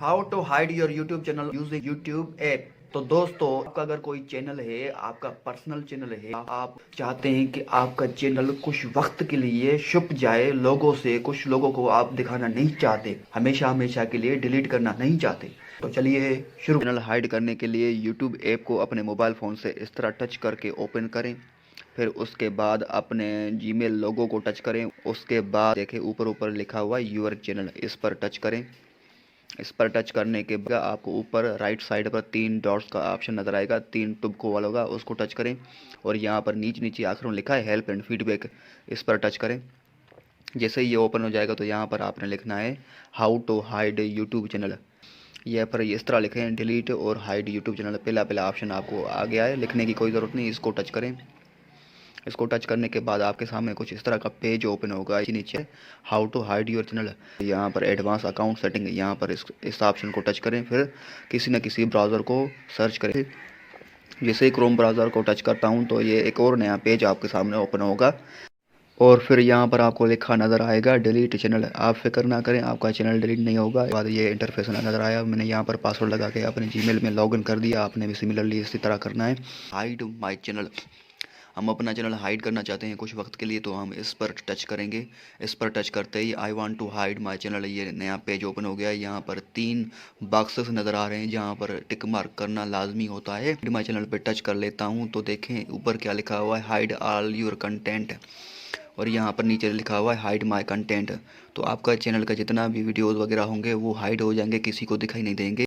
How to hide your YouTube channel using YouTube app. तो दोस्तों, आपका अगर कोई चैनल है, आपका पर्सनल चैनल है, आप चाहते हैं कि आपका चैनल कुछ वक्त के लिए छुप जाए लोगों से, कुछ लोगों को आप दिखाना नहीं चाहते, हमेशा हमेशा के लिए डिलीट करना नहीं चाहते, तो चलिए शुरू। चैनल हाइड करने के लिए यूट्यूब ऐप को अपने मोबाइल फ़ोन से इस तरह टच करके ओपन करें। फिर उसके बाद अपने जीमेल लोगो को टच करें। उसके बाद देखें ऊपर ऊपर लिखा हुआ यूर चैनल, इस पर टच करें। इस पर टच करने के बाद आपको ऊपर राइट साइड पर 3 डॉट्स का ऑप्शन नज़र आएगा, 3 टुबको वाला होगा, उसको टच करें। और यहाँ पर नीचे नीचे आखिर में लिखा है हेल्प एंड फीडबैक, इस पर टच करें। जैसे ही ये ओपन हो जाएगा तो यहाँ पर आपने लिखना है how to hide YouTube channel. यह पर इस तरह लिखें डिलीट और हाइड यूट्यूब चैनल, पहला पहला ऑप्शन आपको आ गया है, लिखने की कोई ज़रूरत नहीं, इसको टच करें। इसको टच करने के बाद आपके सामने कुछ इस तरह का पेज ओपन होगा। नीचे how to hide your channel, यहाँ पर एडवांस अकाउंट सेटिंग, यहाँ पर इस ऑप्शन को टच करें। फिर किसी न किसी ब्राउज़र को सर्च करें। जैसे ही क्रोम ब्राउज़र को टच करता हूँ तो ये एक और नया पेज आपके सामने ओपन होगा और फिर यहाँ पर आपको लिखा नज़र आएगा डिलीट चैनल। आप फिक्र ना करें, आपका चैनल डिलीट नहीं होगा। बाद ये इंटरफेस नज़र आया, मैंने यहाँ पर पासवर्ड लगा के अपने जीमेल में लॉगिन कर दिया। आपने भी सिमिलरली इसी तरह करना है। हाइड माई चैनल, हम अपना चैनल हाइड करना चाहते हैं कुछ वक्त के लिए, तो हम इस पर टच करेंगे। इस पर टच करते ही I want to hide my channel, ये नया पेज ओपन हो गया है। यहाँ पर 3 बॉक्सेस नज़र आ रहे हैं जहाँ पर टिक मार्क करना लाजमी होता है। माय चैनल पर टच कर लेता हूँ तो देखें ऊपर क्या लिखा हुआ है, हाइड ऑल योर कंटेंट, और यहाँ पर नीचे लिखा हुआ है हाइड माय कंटेंट। तो आपका चैनल का जितना भी वीडियोज़ वगैरह होंगे वो हाइड हो जाएंगे, किसी को दिखाई नहीं देंगे।